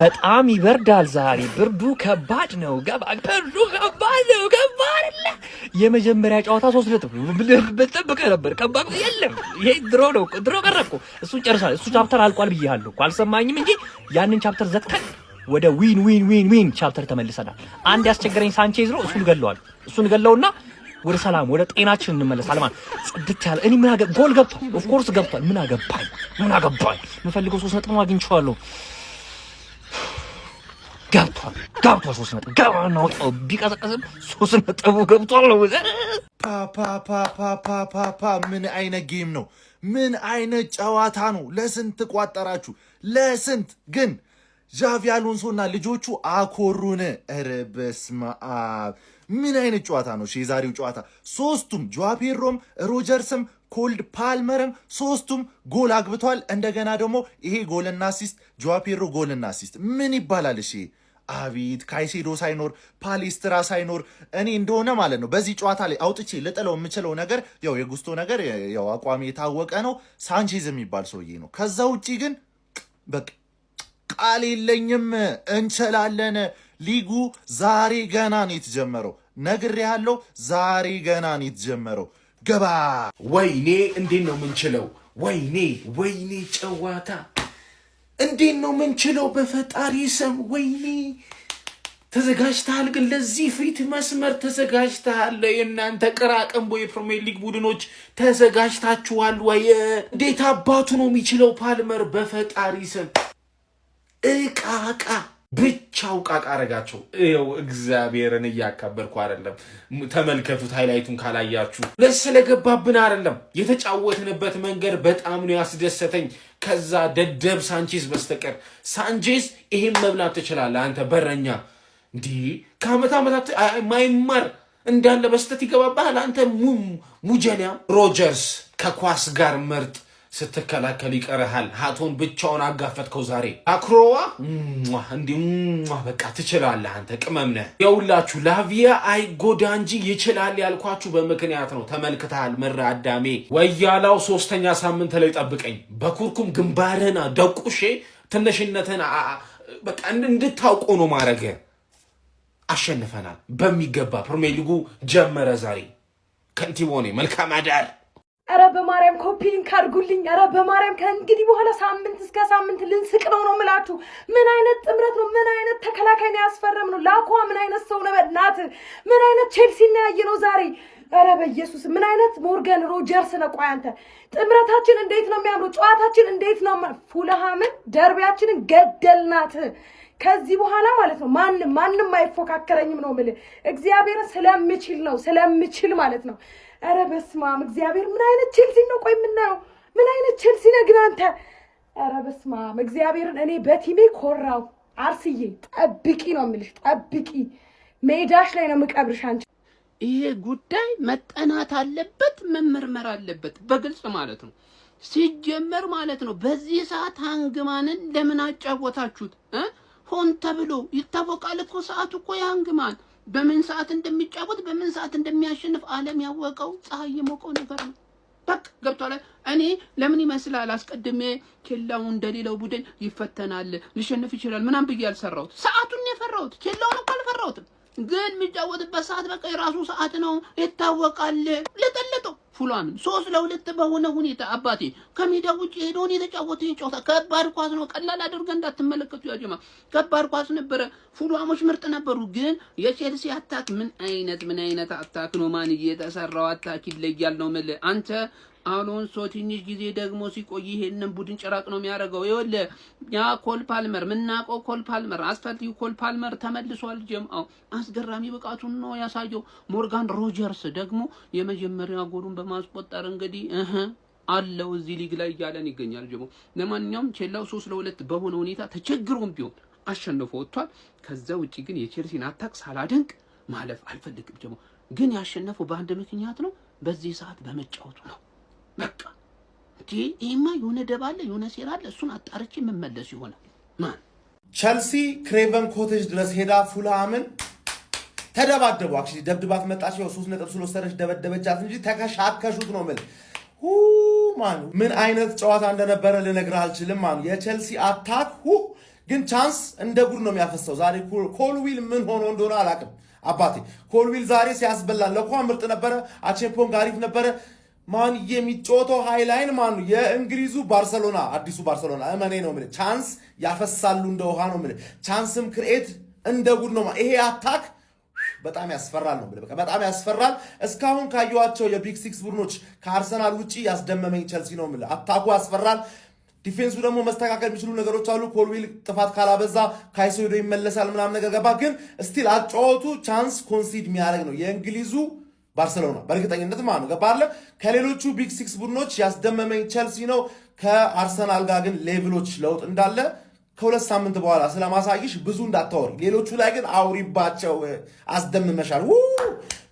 በጣም ይበርዳል ዛሬ ብርዱ ከባድ ነው ብርዱ ከባድ ነው ከባድ የመጀመሪያ ጨዋታ 3 ነጥብ በጠብቀ ነበር ከባድ የለም ይሄ ድሮ ቀረኩ እሱ ጨርሳል እሱ ቻፕተር አልቋል ብዬሃለሁ እኮ አልሰማኝም እንጂ ያንን ቻፕተር ዘግተን ወደ ዊን ቻፕተር ተመልሰናል አንድ ያስቸገረኝ ሳንቼዝ ነው እሱን ገለውና ወደ ሰላም ወደ ጤናችን እንመለሳለን ማለት ጽድት ያለ እኔ ምን አገባ ጎል ገብቷል ኦፍ ኮርስ ገብቷል ምን አገባኝ የምፈልገው 3 ነጥብ አግኝቼዋለሁ ገብቷል 3 ነጥብ ገባና ወጣው ቢቀዘቀዝም 3 ነጥቡ ገብቷል ነው ፓ ምን አይነት ጌም ነው ምን አይነት ጨዋታ ነው ለስንት ቋጠራችሁ ለስንት ግን ዣቪ አሎንሶና ልጆቹ አኮሩን ኧረ በስመ አብ ምን አይነት ጨዋታ ነው የዛሬው ጨዋታ ሶስቱም ጆዋ ፔድሮም ሮጀርስም ኮልድ ፓልመርም ሶስቱም ጎል አግብቷል እንደገና ደግሞ ይሄ ጎልና አሲስት ጆዋ ፔድሮ ጎልና አሲስት ምን ይባላል እሺ አቤት ካይሴዶ ሳይኖር ፓሌስትራ ሳይኖር እኔ እንደሆነ ማለት ነው በዚህ ጨዋታ ላይ አውጥቼ ልጥለው የምችለው ነገር ያው የጉስቶ ነገር ያው አቋሚ የታወቀ ነው ሳንቼዝ የሚባል ሰውዬ ነው ከዛ ውጪ ግን በቃ ቃል የለኝም እንችላለን ሊጉ ዛሬ ገና ነው የተጀመረው ነግሬያለሁ ዛሬ ገና ነው የተጀመረው ገባ ወይኔ እንዴት ነው ምንችለው ወይኔ ጨዋታ እንዴት ነው ምንችለው በፈጣሪ ስም ወይኔ ተዘጋጅተሃል ግን ለዚህ ፊት መስመር ተዘጋጅተሃል የእናንተ ቅራቅንቦ የፕሪሚየር ሊግ ቡድኖች ተዘጋጅታችኋል ወይ እንዴት አባቱ ነው የሚችለው ፓልመር በፈጣሪ ስም እቃቃ ብቻው ቃቃ አረጋቸው ይኸው እግዚአብሔርን እያከበርኩ አይደለም ተመልከቱት ሃይላይቱን ካላያችሁ ለሰለገባብን አይደለም የተጫወትንበት መንገድ በጣም ነው ያስደሰተኝ ከዛ ደደብ ሳንቼዝ በስተቀር ሳንቼዝ ይሄን መብላት ትችላለህ አንተ በረኛ እንዴ ከአመታት ማይማር እንዳለ በስተት ይገባባል አንተ ሙጀሊያም ሮጀርስ ከኳስ ጋር መርጥ ስትከላከል ይቀርሃል ሃቶን ብቻውን አጋፈጥከው ዛሬ አክሮዋ እንዴ በቃ ትችላለህ አንተ ቅመም ነህ ያውላችሁ ላቪያ አይጎዳ እንጂ ይችላል ያልኳችሁ በመክንያት ነው ተመልክተሃል መራ አዳሜ ወያላው 3ኛ ሳምንት ላይ ጠብቀኝ በኩርኩም ግንባርህን ደቁሼ ትንሽነትን በቃ እንድታውቁ ነው ማረገ አሸንፈናል በሚገባ ፕሪሚየር ሊጉ ጀመረ ዛሬ ከንቲቦኔ መልካም አዳር አረ በማርያም ኮፒ ሊንክ አድርጉልኝ አረ በማርያም ከእንግዲህ በኋላ ሳምንት እስከ ሳምንት ልንስቅ ነው ምላችሁ ምን አይነት ጥምረት ነው ምን አይነት ተከላካይ ነው ያስፈረም ነው ላኳ ምን አይነት ሰው ነው በእናት ምን አይነት ቼልሲ ነው ያየነው ዛሬ አረ በኢየሱስ ምን አይነት ሞርጋን ሮጀርስ ነው ቆይ አንተ ጥምረታችን እንዴት ነው የሚያምሩ ጨዋታችን እንዴት ነው ፉልሃምን ደርቢያችንን ገደልናት ከዚህ በኋላ ማለት ነው ማንንም አይፎካከረኝም ነው ማለት እግዚአብሔር ስለምችል ማለት ነው አረ በስማም እግዚአብሔር ምን አይነት ቼልሲ ነው ቆይ ምን አይነት ቼልሲ ነው ግን አንተ አረ በስማም እግዚአብሔርን እኔ በቲሜ ኮራው አርሲዬ ጠብቂ ነው የምልሽ ጠብቂ ሜዳሽ ላይ ነው መቀብርሽ አንቺ ይሄ ጉዳይ መጠናት አለበት መመርመር አለበት በግልጽ ማለት ነው ሲጀመር ማለት ነው በዚህ ሰዓት ሃንግማንን ለምን አጫወታችሁት ሆን ተብሎ ይታወቃል እኮ ሰዓቱ እኮ ሃንግማን በምን ሰዓት እንደሚጫወት በምን ሰዓት እንደሚያሸንፍ ዓለም ያወቀው ፀሐይ የሞቀው ነገር ነው በቃ ገብቷል እኔ ለምን ይመስላል አስቀድሜ ኬላው እንደሌለው ቡድን ይፈተናል ሊሸነፍ ይችላል ምናም ብዬ አልሰራሁት ሰዓቱን የፈራሁት ኬላውን እኮ አልፈራሁትም ግን የሚጫወትበት ሰዓት በቃ የራሱ ሰዓት ነው ይታወቃል ለጠለጠው ፉላምን 3-2 በሆነ ሁኔታ አባቴ ከሜዳ ውጪ ሄዶን የተጫወተ ጨዋታ ከባድ ኳስ ነው ቀላል አድርገን እንዳትመለከቱ ያጀማ ከባድ ኳስ ነበር ፉላሞች ምርጥ ነበሩ ግን የቼልሲ አታክ ምን አይነት አታክ ነው ማን እየተሰራው አታክ ይለያል ነው ማለት አንተ አሎንሶ ትንሽ ጊዜ ደግሞ ሲቆይ ይሄንን ቡድን ጭራቅ ነው የሚያደርገው ይወለ ያ ኮል ፓልመር ምናቀው ኮል ፓልመር አስፈልጊው ኮል ፓልመር ተመልሷል ጀምአው አስገራሚ ብቃቱን ነው ያሳየው ሞርጋን ሮጀርስ ደግሞ የመጀመሪያ ጎሉን በማስቆጠር እንግዲህ አለው እዚህ ሊግ ላይ ያለን ይገኛል ጀሞ ለማንኛውም ቼላው 3-2 በሆነ ሁኔታ ተቸግሮም ቢሆን አሸንፎ ወጥቷል ከዛ ውጪ ግን የቼልሲን አታክ ሳላደንቅ ማለፍ አልፈልግም ጀሞ ግን ያሸነፈው በአንድ ምክንያት ነው በዚህ ሰዓት በመጫወቱ ነው በቃ ይሄማ የሆነ ደባለ የሆነ ሴራለ እሱን አጣርቼ መመለስ ይሆናል ማን ቸልሲ ክሬቨን ኮቴጅ ድረስ ሄዳ ፉልሃምን ተደባደቡ አክቹሊ ደብድባት መጣች 3 ነጥብ ስለወሰደች ደበደበቻት እንጂ ተከሻከሹት ነው ማለት ማን ምን አይነት ጨዋታ እንደነበረ ልነግርህ አልችልም ማን የቸልሲ አታክ ግን ቻንስ እንደ ጉድ ነው የሚያፈሰው ዛሬ። ኮልዊል ምን ሆኖ እንደሆነ አላውቅም አባቴ። ኮልዊል ዛሬ ሲያስበላን ለኳ ምርጥ ነበረ። አቼምፖንግ አሪፍ ነበረ። ማን የሚጫወተው ሃይላይን ማኑ የእንግሊዙ ባርሰሎና አዲሱ ባርሰሎና እመኔ ነው የምልህ። ቻንስ ያፈሳሉ እንደ ውሃ ነው የምልህ። ቻንስም ክሬት እንደ ጉድ ነው። ይሄ አታክ በጣም ያስፈራል ነው የምልህ። በቃ በጣም ያስፈራል። እስካሁን ካየኋቸው የቢግ ሲክስ ቡድኖች ከአርሰናል ውጪ ያስደመመኝ ቸልሲ ነው የምልህ። አታኩ ያስፈራል። ዲፌንሱ ደግሞ መስተካከል የሚችሉ ነገሮች አሉ። ኮልዊል ጥፋት ካላበዛ ካይሴዶ ይመለሳል ምናምን ነገር ገባ። ግን ስቲል አጫወቱ ቻንስ ኮንሲድ የሚያደርግ ነው የእንግሊዙ ባርሰሎና በእርግጠኝነት ማለት ነው። ገባለ ከሌሎቹ ቢግ ሲክስ ቡድኖች ያስደመመኝ ቸልሲ ነው። ከአርሰናል ጋር ግን ሌቭሎች ለውጥ እንዳለ ከ2 ሳምንት በኋላ ስለማሳይሽ ብዙ እንዳታወሪ። ሌሎቹ ላይ ግን አውሪባቸው። አስደምመሻል።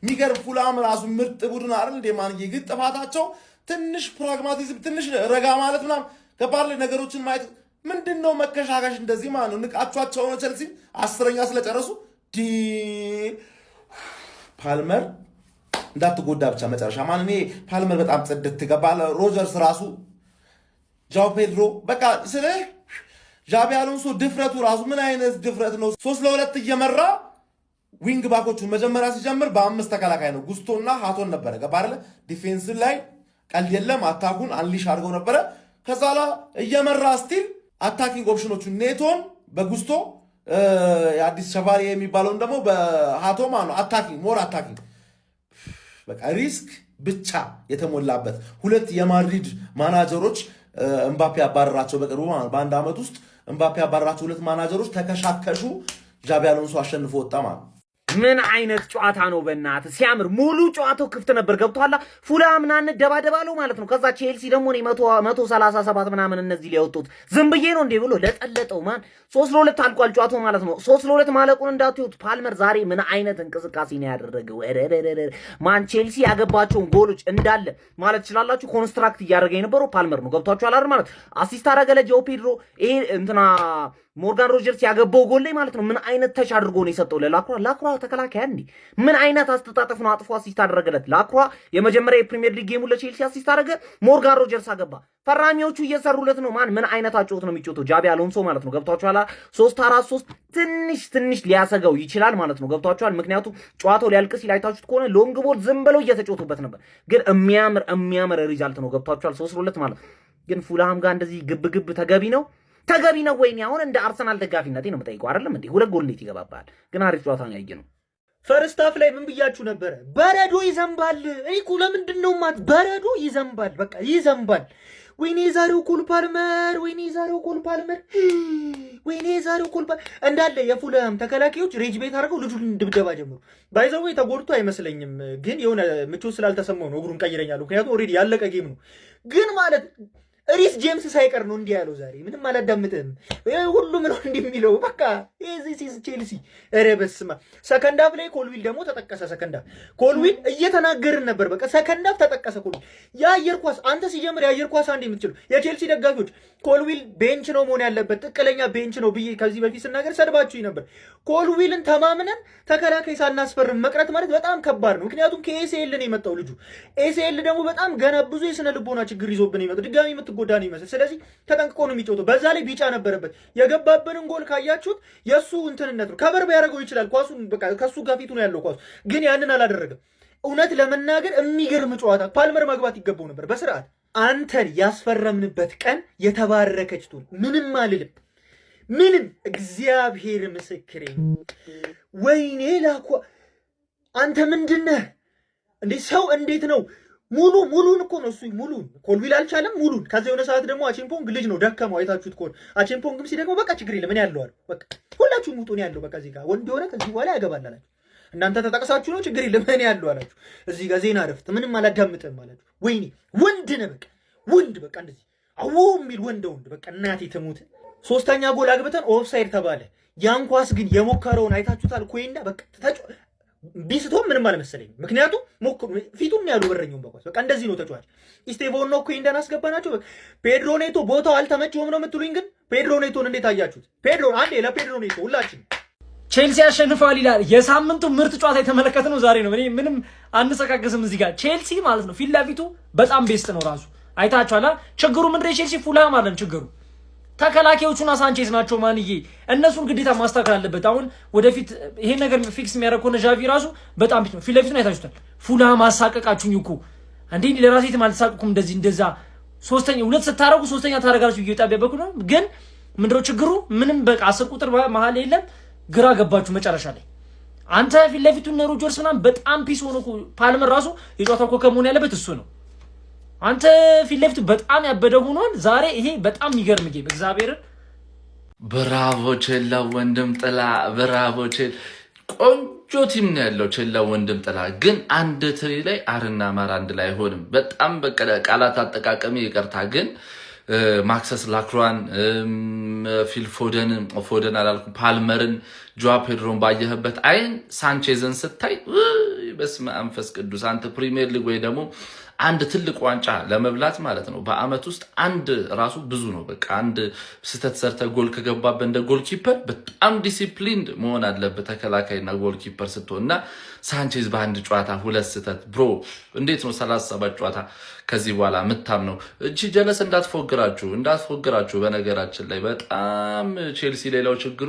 የሚገርም ፉላም ራሱ ምርጥ ቡድን አይደል እንዴ ማንዬ? ግን ጥፋታቸው ትንሽ ፕራግማቲዝም፣ ትንሽ ረጋ ማለት ምናምን ገባለ ነገሮችን ማየት ምንድነው መከሻከሽ እንደዚህ ማለት ነው። ንቃቿቸው ነው ቸልሲ 10ኛ ስለጨረሱ ፓልመር እንዳትጎዳ ብቻ መጨረሻ ማን እኔ ፓልመር በጣም ጽድት ገባለ። ሮጀርስ ራሱ ጃው ፔድሮ በቃ ስለ ዣቢ አሎንሶ ድፍረቱ ራሱ ምን አይነት ድፍረት ነው? 3-2 እየመራ ዊንግ ባኮቹን መጀመሪያ ሲጀምር በ5 ተከላካይ ነው ጉስቶና ሃቶን ነበረ ገባለ። ዲፌንስ ላይ ቀልድ የለም። አታኩን አንሊሽ አድርገው ነበረ። ከዛ ላ እየመራ ስቲል አታኪንግ ኦፕሽኖቹን ኔቶን በጉስቶ የአዲስ ሸቫሪ የሚባለውን ደግሞ በሃቶ ማለት ነው። አታኪንግ ሞር አታኪንግ በቃ ሪስክ ብቻ የተሞላበት ሁለት የማድሪድ ማናጀሮች እምባፔ ያባረራቸው በቅርቡ በአንድ ዓመት ውስጥ እምባፔ ያባረራቸው ሁለት ማናጀሮች ተከሻከሹ። ዣቢ አሎንሶ አሸንፎ ወጣ ማለት ነው። ምን አይነት ጨዋታ ነው በእናትህ ሲያምር። ሙሉ ጨዋታው ክፍት ነበር ገብቷላ። ፉላም ደባደባለው ማለት ነው። ከዛ ቼልሲ ደግሞ 137 ምናምን እነዚህ ሊያወጡት ዝም ብዬ ነው እንዴ ብሎ ለጠለጠው ማን 3-2 አልቋል ጨዋታው ማለት ነው። 3-2 ማለቁን እንዳትዩት። ፓልመር ዛሬ ምን አይነት እንቅስቃሴ ነው ያደረገው ማን። ቼልሲ ያገባቸውን ጎሎች እንዳለ ማለት ትችላላችሁ ኮንስትራክት እያደረገ የነበረው ፓልመር ነው። ገብቷችኋል አይደል ማለት አሲስት አደረገ ለጆ ፔድሮ። ይሄ እንትና ሞርጋን ሮጀርስ ያገባው ጎል ላይ ማለት ነው ምን አይነት ተች አድርጎ ነው የሰጠው ለላክሯ ተከላካይ እንዴ! ምን አይነት አስተጣጠፍ ነው አጥፎ አሲስት አደረገለት ላክሯ። የመጀመሪያ የፕሪሚየር ሊግ ጌሙ ለቼልሲ አሲስት አደረገ። ሞርጋን ሮጀርስ አገባ። ፈራሚዎቹ እየሰሩለት ነው ማን። ምን አይነት አጨውት ነው የሚጮተው ጃቢ አሎንሶ ማለት ነው። ገብቷችኋል። 3-4-3 ትንሽ ሊያሰጋው ይችላል ማለት ነው። ገብቷችኋል። ምክንያቱም ጨዋታው ሊያልቅ ሲል አይታችሁት ከሆነ ሎንግ ቦል ዝም ብለው እየተጮቱበት ነበር፣ ግን የሚያምር ሪዛልት ነው። ገብቷችኋል። 3-2 ማለት ግን ፉልሃም ጋር እንደዚህ ግብ ተገቢ ነው ወይ? አሁን እንደ አርሰናል ደጋፊነቴ ነው የምጠይቀው አይደለም እንዴ? 2 ጎል እንዴት ይገባባል? ግን አሪፍ ጨዋታ ነው ያየነው። ፈርስት ሃፍ ላይ ምን ብያችሁ ነበረ? በረዶ ይዘንባል። እኮ ለምንድን ነው ማለት በረዶ ይዘንባል፣ በቃ ይዘንባል። ወይኔ ዛሬው ኮል ፓልመር እንዳለ የፉልሃም ተከላካዮች ሬጅ ቤት አድርገው ልጁን ድብደባ ጀምሩ። ባይዘው ተጎድቶ አይመስለኝም፣ ግን የሆነ ምቾት ስላልተሰማው ነው እግሩን ቀይረኛል። ምክንያቱም ኦልሬዲ ያለቀ ጌም ነው። ግን ማለት ሪስ ጄምስ ሳይቀር ነው እንዲህ ያለው። ዛሬ ምንም አላዳምጥም። ሁሉም ነው እንዲህ የሚለው በቃ እዚህ ቼልሲ። ኧረ በስመ አብ። ሰከንድ ሃፍ ላይ ኮልዊል ደግሞ ተጠቀሰ። ሰከንድ ሃፍ ኮልዊል እየተናገርን ነበር። በቃ ሰከንድ ሃፍ ተጠቀሰ ኮልዊል። የአየር ኳስ አንተ ሲጀምር የአየር ኳስ አንድ የምትችሉ የቼልሲ ደጋፊዎች ኮልዊል ቤንች ነው መሆን ያለበት፣ ጥቅለኛ ቤንች ነው ብዬ ከዚህ በፊት ስናገር ሰድባችሁኝ ነበር። ኮልዊልን ተማምነን ተከላካይ ሳናስፈርም መቅረት ማለት በጣም ከባድ ነው። ምክንያቱም ከኤሲኤል ነው የመጣው ልጁ። ኤሲኤል ደግሞ በጣም ገና ብዙ የስነ ልቦና ችግር ይዞብን የመጣው ድጋሚ ጎዳ ነው ይመስል። ስለዚህ ተጠንቅቆ ነው የሚጫወተው። በዛ ላይ ቢጫ ነበረበት። የገባበንን ጎል ካያችሁት የሱ እንትንነት ነው። ከበር ቢያደርገው ይችላል ኳሱን በቃ ከሱ ጋር ፊቱ ነው ያለው ኳሱ፣ ግን ያንን አላደረገም። እውነት ለመናገር የሚገርም ጨዋታ። ፓልመር መግባት ይገባው ነበር በስርዓት። አንተን ያስፈረምንበት ቀን የተባረከች ትሁን። ምንም አልልም፣ ምንም እግዚአብሔር ምስክሬ። ወይኔ ላኳ አንተ ምንድነህ እንዴ? ሰው እንዴት ነው ሙሉን እኮ ነው እሱ ሙሉን። ኮልዊል አልቻለም ሙሉን። ከዛ የሆነ ሰዓት ደግሞ አቼምፖንግ ልጅ ነው ደከመው። አይታችሁት ከሆነ አቼምፖንግም ሲደግመው በቃ ችግር የለም እኔ ያለው አሉ። በቃ ሁላችሁም ውጡ ነው ያለው። በቃ እዚህ ጋር ወንድ የሆነ ከዚህ በኋላ ያገባል አላችሁ። እናንተ ተጠቅሳችሁ ነው ችግር የለም እኔ ያለው አላችሁ። እዚህ ጋር ዜና ረፍት ምንም አላዳምጥም አላችሁ። ወይኔ ወንድ ነህ በቃ ወንድ በቃ እንደዚህ አዎ የሚል ወንድ በቃ እናቴ ትሙት። 3ኛ ጎል አግብተን ኦፍሳይድ ተባለ። ያን ኳስ ግን የሞከረውን አይታችሁታል። ኮይንዳ በቃ ቢስቶም ምንም አልመሰለኝ። ምክንያቱም ፊቱም ያሉ በረኛውን በኳስ በቃ እንደዚህ ነው ተጫዋች። ኢስቴቮን ነው ኮይንዳን አስገባናቸው። ፔድሮ ኔቶ ቦታው አልተመቸውም ነው የምትሉኝ? ግን ፔድሮ ኔቶን እንዴት አያችሁት? ፔድሮ አንዴ ለፔድሮ ኔቶ ሁላችን ቼልሲ ያሸንፋል ይላል። የሳምንቱ ምርጥ ጨዋታ የተመለከትነው ዛሬ ነው። እኔ ምንም አንሰቃቀስም እዚህ ጋር ቼልሲ ማለት ነው ፊት ለፊቱ በጣም ቤስት ነው ራሱ አይታችኋላ። ችግሩ ምንድነው? ቼልሲ ፉልሃም አለን ችግሩ ተከላካዮቹና ሳንቼዝ ናቸው ማንዬ። እነሱን ግዴታ ማስተካከል አለበት። አሁን ወደፊት ይሄን ነገር ፊክስ የሚያደርግ ከሆነ ዣቪ ራሱ በጣም ፊት ለፊቱን አይታችሁታል። ፉልሃም ማሳቀቃችሁኝ እኮ እንዴ! ለራሴት አልተሳቀቁም እንደዛ ሶስተኛ ሁለት ስታረጉ ሶስተኛ ታረጋላችሁ እየጣበበኩ ነው። ግን ምንድነው ችግሩ? ምንም በቃ 10 ቁጥር መሀል የለም። ግራ ገባችሁ መጨረሻ ላይ። አንተ ፊት ለፊቱን ሮጀርስ ምናምን በጣም ፒስ ሆኖ ፓልመር ራሱ የጨዋታው ኮከብ መሆን ያለበት እሱ ነው። አንተ ፊት ለፊቱ በጣም ያበደ ሆኗል ዛሬ። ይሄ በጣም የሚገርም ጌም እግዚአብሔርን። ብራቮ ቼላ ወንድም ጥላ፣ ብራቮ ቼላ። ቆንጆ ቲም ነው ያለው ቼላ ወንድም ጥላ። ግን አንድ ትሪ ላይ አርና ማር አንድ ላይ አይሆንም። በጣም ቃላት አጠቃቀሚ ይቅርታ። ግን ማክሰስ ላክሯን፣ ፊል ፎደን አላልኩም፣ ፓልመርን፣ ጆዋ ፔድሮን ባየህበት አይን ሳንቼዝን ስታይ በስመ አብ መንፈስ ቅዱስ። አንተ ፕሪሚየር ሊግ ወይ ደግሞ አንድ ትልቅ ዋንጫ ለመብላት ማለት ነው በአመት ውስጥ አንድ ራሱ ብዙ ነው። በቃ አንድ ስህተት ሰርተ ጎል ከገባበት እንደ ጎልኪፐር በጣም ዲሲፕሊንድ መሆን አለበት ተከላካይና ጎልኪፐር ስትሆን እና ሳንቼዝ በአንድ ጨዋታ 2 ስህተት ብሮ እንዴት ነው 37 ጨዋታ ከዚህ በኋላ የምታምነው? እቺ ጀለስ እንዳትፎግራችሁ። በነገራችን ላይ በጣም ቼልሲ ሌላው ችግሩ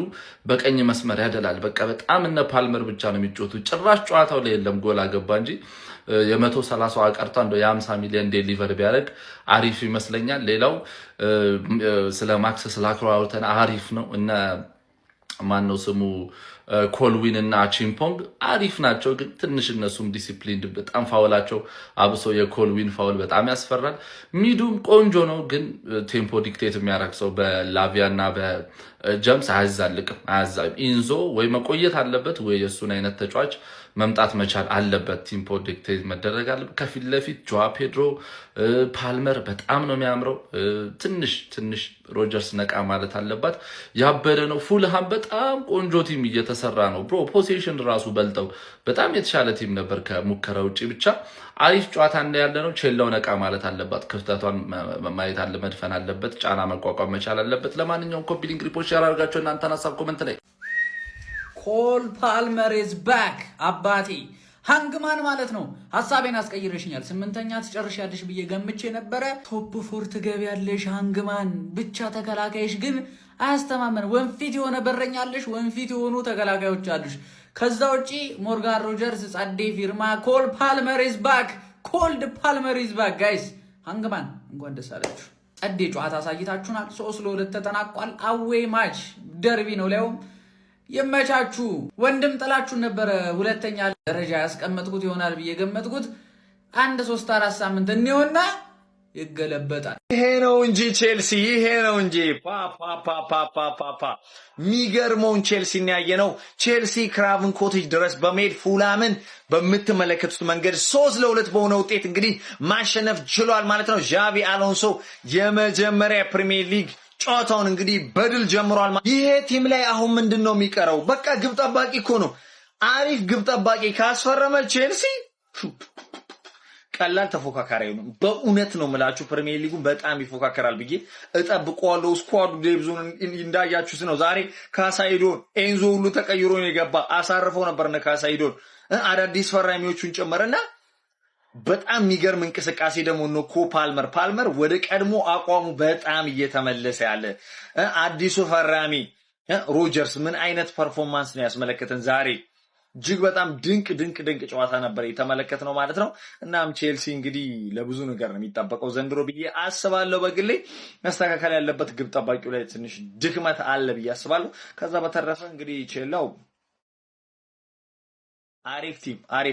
በቀኝ መስመር ያደላል። በቃ በጣም እነ ፓልመር ብቻ ነው የሚጮቱት። ጭራሽ ጨዋታው ላይ የለም ጎል አገባ እንጂ የ130 አቀርታ እንደው የ50 ሚሊዮን ዴሊቨር ቢያደርግ አሪፍ ይመስለኛል። ሌላው ስለ ማክሰስ ላክሮ አውርተን አሪፍ ነው። እነ ማነው ስሙ ኮልዊን እና ቺምፖንግ አሪፍ ናቸው። ግን ትንሽ እነሱም ዲሲፕሊን በጣም ፋውላቸው አብሶ የኮልዊን ፋውል በጣም ያስፈራል። ሚዱም ቆንጆ ነው። ግን ቴምፖ ዲክቴት የሚያደርግ ሰው በላቪያ እና በጀምስ አያዛልቅም። ኢንዞ ወይ መቆየት አለበት ወይ የእሱን አይነት ተጫዋች መምጣት መቻል አለበት። ቲምፖ ዲክቴት መደረግ አለበት። ከፊት ለፊት ጆዋ ፔድሮ፣ ፓልመር በጣም ነው የሚያምረው። ትንሽ ሮጀርስ ነቃ ማለት አለባት። ያበደ ነው። ፉልሃም በጣም ቆንጆ ቲም እየተሰራ ነው ብሮ። ፖሴሽን ራሱ በልጠው በጣም የተሻለ ቲም ነበር ከሙከራ ውጪ። ብቻ አሪፍ ጨዋታ ያለ ነው። ቼላው ነቃ ማለት አለባት። ክፍተቷን ማየት መድፈን አለበት። ጫና መቋቋም መቻል አለበት። ለማንኛውም ኮፒ ሊንክ ሪፖርት ሼር አድርጋችሁ እናንተን ሀሳብ ኮመንት ላይ ኮል ፓልመር ኢዝ ባክ አባቴ ሃንግማን ማለት ነው። ሀሳቤን አስቀይረሽኛል። 8ኛ ትጨርሻለሽ ብዬ ገምቼ ነበረ። ቶፕ 4 ትገቢያለሽ ሃንግማን። ብቻ ተከላካይሽ ግን አያስተማመን። ወንፊት የሆነ በረኛለሽ፣ ወንፊት የሆኑ ተከላካዮች አሉሽ። ከዛ ውጪ ሞርጋን ሮጀርስ ጻዴ ፊርማ። ኮል ፓልመር ኢዝ ባክ። ኮልድ ፓልመር ኢዝ ባክ ጋይስ። ሃንግማን እንኳን ደስ አላችሁ። ጸዴ ጨዋታ አሳይታችሁናል። 3-2 ተጠናቋል። አዌይ ማች ደርቢ ነው ሊያውም የመቻችሁ ወንድም ጥላችሁን ነበረ። 2ኛ ደረጃ ያስቀመጥኩት ይሆናል ብዬ ገመጥኩት። 1-3-4 ሳምንት እንየውና ይገለበጣል። ይሄ ነው እንጂ ቼልሲ፣ ይሄ ነው እንጂ ፓፓፓፓፓፓ የሚገርመውን ቼልሲ ያየነው። ቼልሲ ክራቨን ኮቴጅ ድረስ በመሄድ ፉልሃምን በምትመለከቱት መንገድ 3-2 በሆነ ውጤት እንግዲህ ማሸነፍ ችሏል ማለት ነው። ዣቪ አሎንሶ የመጀመሪያ ፕሪሚየር ሊግ ጨዋታውን እንግዲህ በድል ጀምሯል። ይሄ ቲም ላይ አሁን ምንድነው የሚቀረው? በቃ ግብ ጠባቂ እኮ ነው። አሪፍ ግብ ጠባቂ ካስፈረመ ቼልሲ ቀላል ተፎካካሪ ነው። በእውነት ነው የምላችሁ ፕሪሚየር ሊጉን በጣም ይፎካከራል ብዬ እጠብቀዋለሁ። ስኳዱ ዴብዙን እንዳያችሁት ነው። ዛሬ ካሳይዶን ኤንዞ ሁሉ ተቀይሮ ነው የገባ። አሳርፈው ነበር ነው ካሳይዶን አዳዲስ ፈራሚዎቹን ጨመረና በጣም የሚገርም እንቅስቃሴ ደግሞ ነው። ፓልመር ወደ ቀድሞ አቋሙ በጣም እየተመለሰ ያለ አዲሱ ፈራሚ ሮጀርስ ምን አይነት ፐርፎርማንስ ነው ያስመለከተን ዛሬ። እጅግ በጣም ድንቅ ጨዋታ ነበር የተመለከትነው ማለት ነው። እናም ቼልሲ እንግዲህ ለብዙ ነገር ነው የሚጠበቀው ዘንድሮ ብዬ አስባለሁ። በግሌ መስተካከል ያለበት ግብ ጠባቂው ላይ ትንሽ ድክመት አለ ብዬ አስባለሁ። ከዛ በተረፈ እንግዲህ ቼላው አሪፍ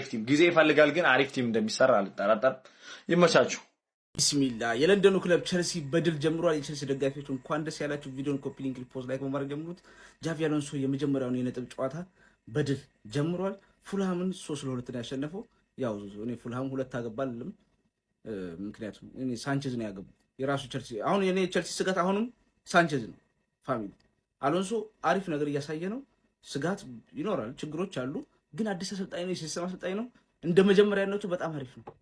ቲም ጊዜ ይፈልጋል፣ ግን አሪፍ ቲም እንደሚሰራ አልጠራጠርም። ይመቻችሁ። ቢስሚላ የለንደኑ ክለብ ቼልሲ በድል ጀምሯል። የቼልሲ ደጋፊዎች እንኳን ደስ ያላችሁ። ቪዲዮን ኮፒ ሊንክ ሪፖስት ላይክ በማድረግ ጀምሩት። ዣቪ አሎንሶ የመጀመሪያውን የነጥብ ጨዋታ በድል ጀምሯል። ፉልሃምን 3-2 ነው ያሸነፈው። ያው እኔ ፉልሃም 2 አገባ አይደለም፣ ምክንያቱም እኔ ሳንቼዝ ነው ያገባው። የራሱ ቼልሲ አሁን የኔ ቼልሲ ስጋት አሁንም ሳንቼዝ ነው። ፋሚሊ አሎንሶ አሪፍ ነገር እያሳየ ነው። ስጋት ይኖራል፣ ችግሮች አሉ፣ ግን አዲስ አሰልጣኝ ነው፣ የሲስተም አሰልጣኝ ነው። እንደ መጀመሪያነቱ በጣም አሪፍ ነው።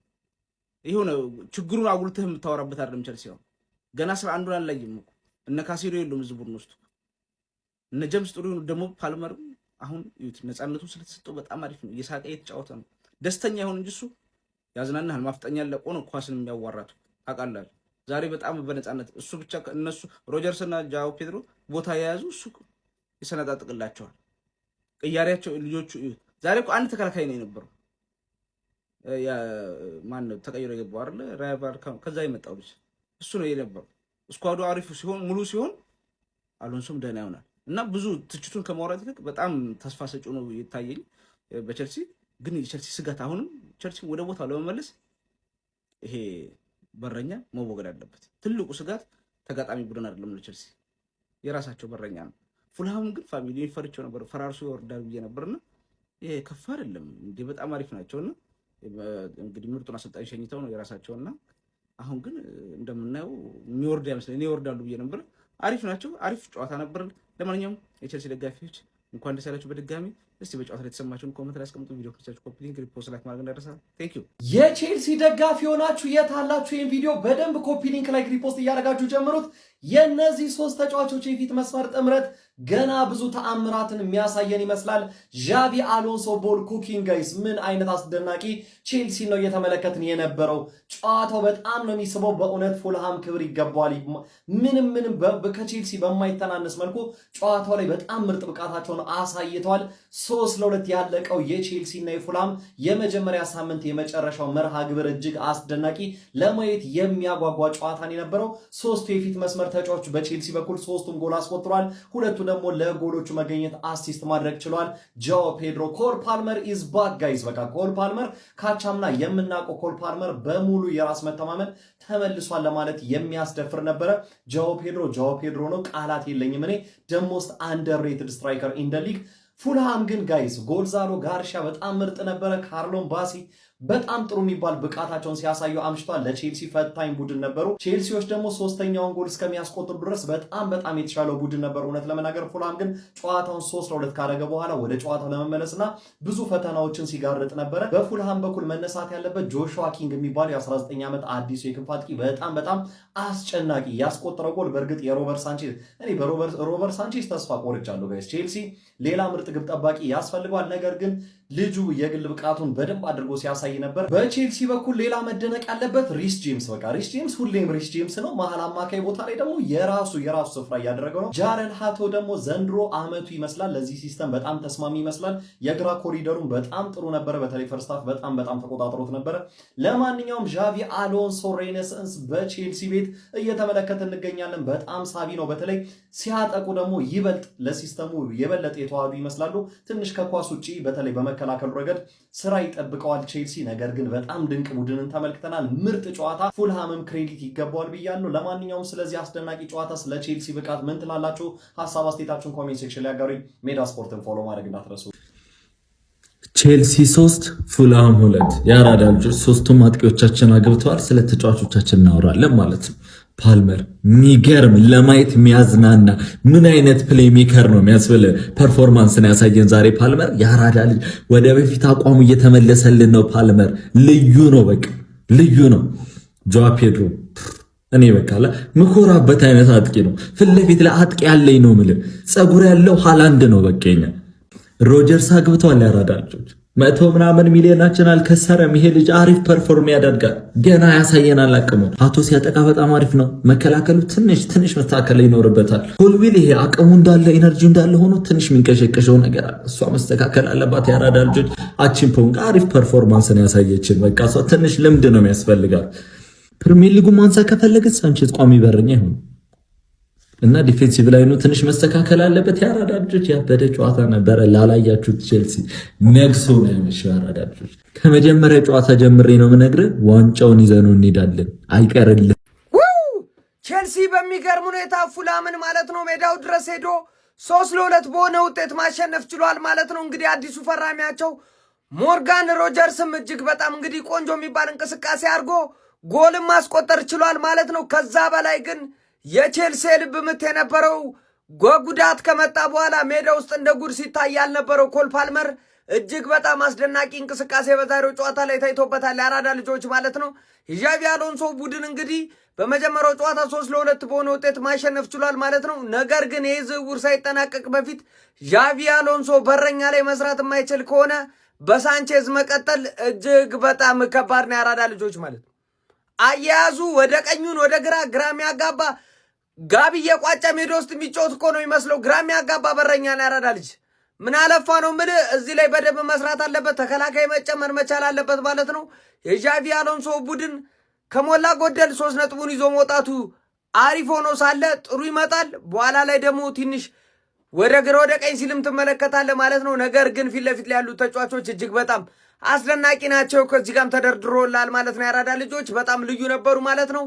ይሄው ነው ችግሩን አጉልተህ የምታወራበት አይደለም። ቼልሲ ነው ገና 11 አላየም እኮ እነ ካሴዶ የሉም እዚህ ቡድን ውስጥ። እነ ጀምስ ጥሩ ደግሞ ፓልመር አሁን ዩት ነፃነቱ ስለተሰጠው በጣም አሪፍ ነው። እየሳቀ እየተጫወተ ነው። ደስተኛ ይሁን እንጂ እሱ ያዝናናል። ማፍጠኛ ለቆ ነው ኳስን የሚያዋራቱ ታውቃለህ። ዛሬ በጣም በነፃነት እሱ ብቻ እነሱ ሮጀርስና ጃኦ ፔድሮ ቦታ የያዙ እሱ ይሰነጣጥቅላቸዋል። ቅያሬያቸው ልጆቹ ዛሬ እኮ አንድ ተከላካይ ነው የነበረው። ማን ነው ተቀይሮ የገባው አይደል? ራይቫል ከዛ የመጣው ልጅ እሱ ነው የነበረው። ስኳዱ አሪፍ ሲሆን ሙሉ ሲሆን አሎንሶም ደህና ይሆናል እና ብዙ ትችቱን ከማውራት ይልቅ በጣም ተስፋ ሰጪ ነው ይታየኝ በቸልሲ። ግን የቸልሲ ስጋት አሁንም ቸልሲ ወደ ቦታው ለመመለስ ይሄ በረኛ መወገድ አለበት። ትልቁ ስጋት ተጋጣሚ ቡድን አይደለም ለቸልሲ የራሳቸው በረኛ ነው። ፉልሃም ግን ፋሚሊ ፈርቸው ነበር ፈራርሶ ይወርዳል ብዬ ነበርና ይሄ ከፍ አይደለም እንዴ በጣም አሪፍ ናቸውና እንግዲህ ምርጡን አሰልጣኝ ሸኝተው ነው የራሳቸውና አሁን ግን እንደምናየው የሚወርድ ያመስለኝ እኔ ይወርዳሉ ብዬ ነበር። አሪፍ ናቸው። አሪፍ ጨዋታ ነበር። ለማንኛውም የቸልሲ ደጋፊዎች እንኳን ደስ ያላችሁ በድጋሚ። እስቲ በጨዋታ ላይ የተሰማችሁን ኮሜንት ላይ አስቀምጡ። ቪዲዮ ከተቻችሁ ኮፒ ሊንክ ሪፖስት ላይክ ማድረግ እንዳይረሳ። ቴንክ ዩ። የቼልሲ ደጋፊ ሆናችሁ የት አላችሁ? ይሄን ቪዲዮ በደንብ ኮፒ ሊንክ ላይክ ሪፖስት እያደረጋችሁ ጀምሩት። የነዚህ ሶስት ተጫዋቾች የፊት መስመር ጥምረት ገና ብዙ ተአምራትን የሚያሳየን ይመስላል። ዣቪ አሎንሶ ቦል ኩኪንግ ጋይስ ምን አይነት አስደናቂ ቼልሲ ነው እየተመለከትን የነበረው። ጨዋታው በጣም ነው የሚስበው። በእውነት ፉልሃም ክብር ይገባዋል። ምንም ከቼልሲ በማይተናነስ መልኩ ጨዋታው ላይ በጣም ምርጥ ብቃታቸውን አሳይተዋል። 3-2 ያለቀው የቼልሲ እና የፉልሃም የመጀመሪያ ሳምንት የመጨረሻው መርሃ ግብር እጅግ አስደናቂ ለማየት የሚያጓጓ ጨዋታን የነበረው። ሶስቱ የፊት መስመር ተጫዋቾች በቼልሲ በኩል ሶስቱም ጎል አስቆጥሯል። ሁለቱ ደግሞ ለጎሎቹ መገኘት አሲስት ማድረግ ችሏል። ጃኦ ፔድሮ ኮል ፓልመር ኢዝ ባክ ጋይስ። በቃ ኮል ፓልመር ካቻምና የምናውቀው ኮል ፓልመር በሙሉ የራስ መተማመን ተመልሷል ለማለት የሚያስደፍር ነበረ። ጃኦ ፔድሮ ነው፣ ቃላት የለኝም እኔ። ደሞስት አንደርሬትድ ስትራይከር ኢን ደ ሊግ። ፉልሃም ግን ጋይስ ጎንዛሎ ጋርሻ በጣም ምርጥ ነበረ። ካርሎን ባሲ በጣም ጥሩ የሚባል ብቃታቸውን ሲያሳዩ አምሽቷል። ለቼልሲ ፈታኝ ቡድን ነበሩ። ቼልሲዎች ደግሞ ሶስተኛውን ጎል እስከሚያስቆጥሩ ድረስ በጣም የተሻለው ቡድን ነበሩ እውነት ለመናገር። ፉልሃም ግን ጨዋታውን 3-2 ካደረገ በኋላ ወደ ጨዋታው ለመመለስና ብዙ ፈተናዎችን ሲጋርጥ ነበረ። በፉልሃም በኩል መነሳት ያለበት ጆሹዋ ኪንግ የሚባለው የ19 ዓመት አዲሱ የክንፍ አጥቂ በጣም አስጨናቂ ያስቆጠረው ጎል በእርግጥ የሮበርት ሳንቼዝ እኔ በሮበርት ሳንቼዝ ተስፋ ቆርጫለሁ ጋይስ። ቼልሲ ሌላ ምርጥ ግብ ጠባቂ ያስፈልገዋል። ነገር ግን ልጁ የግል ብቃቱን በደንብ አድርጎ ሲያሳይ ነበር። በቼልሲ በኩል ሌላ መደነቅ ያለበት ሪስ ጄምስ። በቃ ሪስ ጄምስ ሁሌም ሪስ ጄምስ ነው። መሀል አማካይ ቦታ ላይ ደግሞ የራሱ ስፍራ እያደረገው ነው። ጃረን ሃቶ ደግሞ ዘንድሮ አመቱ ይመስላል ለዚህ ሲስተም በጣም ተስማሚ ይመስላል። የግራ ኮሪደሩን በጣም ጥሩ ነበረ። በተለይ ፈርስት ሃፍ በጣም ተቆጣጥሮት ነበረ። ለማንኛውም ዣቪ አሎንሶ ሬኔሰንስ በቼልሲ ቤት እየተመለከተ እንገኛለን። በጣም ሳቢ ነው። በተለይ ሲያጠቁ ደግሞ ይበልጥ ለሲስተሙ የበለጠ የተዋሃዱ ይመስላሉ። ትንሽ ከኳስ ውጪ በተለይ በመከላከሉ ረገድ ስራ ይጠብቀዋል ቼልሲ። ነገር ግን በጣም ድንቅ ቡድንን ተመልክተናል። ምርጥ ጨዋታ፣ ፉልሃምም ክሬዲት ይገባዋል ብያለሁ። ለማንኛውም ስለዚህ አስደናቂ ጨዋታ ስለ ቼልሲ ብቃት ምን ትላላችሁ? ሀሳብ አስተያየታችሁን ኮሜንት ሴክሽን ላይ አጋሩኝ። ሜዳ ስፖርትን ፎሎ ማድረግ እንዳትረሱ። ቼልሲ 3 ፉልሃም 2 የአራዳ ልጆች ሶስቱም አጥቂዎቻችን አግብተዋል። ስለ ተጫዋቾቻችን እናወራለን ማለት ነው። ፓልመር ሚገርም ለማየት የሚያዝናና ምን አይነት ፕሌይ ሜከር ነው የሚያስብል ፐርፎርማንስን ያሳየን ዛሬ ፓልመር። የአራዳ ልጅ ወደ በፊት አቋሙ እየተመለሰልን ነው። ፓልመር ልዩ ነው፣ በቃ ልዩ ነው። ጆዋ ፔድሮ እኔ በቃ ምኮራበት አይነት አጥቂ ነው። ፊት ለፊት ለአጥቂ ያለኝ ነው ምል ጸጉር ያለው ሃላንድ ነው በቃ። ሮጀርስ አግብተዋል የአራዳ ልጆች 100 ሚሊዮናችን አልከሰረም። ይሄ ልጅ አሪፍ ፐርፎርም ያደርጋል። ገና ያሳየናል አቅሙ። አቶ ሲያጠቃ በጣም አሪፍ ነው። መከላከሉ ትንሽ መስተካከል ይኖርበታል። ኮልዊል ይሄ አቅሙ እንዳለ ኢነርጂ እንዳለ ሆኖ ትንሽ የሚንቀሸቀሸው ነገር አለ። እሷ መስተካከል አለባት። የአራዳ ልጆች አቺምፖንግ አሪፍ ፐርፎርማንስን ያሳየችን። በቃ እሷ ትንሽ ልምድ ነው የሚያስፈልጋል። ፕሪሚየር ሊጉ ማንሳት ከፈለገች ሳንቼዝ ቋሚ በረኛ ይሁን እና ዲፌንሲቭ ላይ ነው ትንሽ መስተካከል አለበት። የአራዳ ልጆች ያበደ ጨዋታ ነበረ። ላላያችሁት ቼልሲ ነግሶ ነው ያመሸው። የአራዳ ልጆች ከመጀመሪያ ጨዋታ ጀምሬ ነው የምነግርህ፣ ዋንጫውን ይዘነው እንሄዳለን፣ አይቀርልህ። ቼልሲ በሚገርም ሁኔታ ፉልሃምን ማለት ነው ሜዳው ድረስ ሄዶ 3-2 በሆነ ውጤት ማሸነፍ ችሏል ማለት ነው። እንግዲህ አዲሱ ፈራሚያቸው ሞርጋን ሮጀርስም እጅግ በጣም እንግዲህ ቆንጆ የሚባል እንቅስቃሴ አድርጎ ጎልም ማስቆጠር ችሏል ማለት ነው። ከዛ በላይ ግን የቼልሲ ልብ ምት የነበረው ጉዳት ከመጣ በኋላ ሜዳ ውስጥ እንደ ጉድ ሲታይ ያልነበረው ኮል ፓልመር እጅግ በጣም አስደናቂ እንቅስቃሴ በዛሬው ጨዋታ ላይ ታይቶበታል። የአራዳ ልጆች ማለት ነው። የዣቪ አሎንሶ ቡድን እንግዲህ በመጀመሪያው ጨዋታ 3-2 በሆነ ውጤት ማሸነፍ ችሏል ማለት ነው። ነገር ግን ይህ ዝውውር ሳይጠናቀቅ በፊት ዣቪ አሎንሶ በረኛ ላይ መስራት የማይችል ከሆነ በሳንቼዝ መቀጠል እጅግ በጣም ከባድ ነው። የአራዳ ልጆች ማለት ነው አያያዙ ወደ ቀኙን ወደ ግራ የሚያጋባ ጋቢ የቋጫ ሜዳ ውስጥ የሚጫወት እኮ ነው የሚመስለው። ግራ የሚያጋባ በረኛ ነው ያራዳ ልጅ። ምን አለፋ ነው የምልህ፣ እዚህ ላይ በደንብ መስራት አለበት። ተከላካይ መጨመር መቻል አለበት ማለት ነው። የዣቪ አሎንሶ ቡድን ከሞላ ጎደል 3 ነጥቡን ይዞ መውጣቱ አሪፍ ሆኖ ሳለ ጥሩ ይመጣል። በኋላ ላይ ደግሞ ትንሽ ወደ ግራ ወደ ቀኝ ሲልም ትመለከታለህ ማለት ነው። ነገር ግን ፊት ለፊት ላይ ያሉት ተጫዋቾች እጅግ በጣም አስደናቂ ናቸው። ከዚህ ጋርም ተደርድሮላል ማለት ነው። ያራዳ ልጆች በጣም ልዩ ነበሩ ማለት ነው።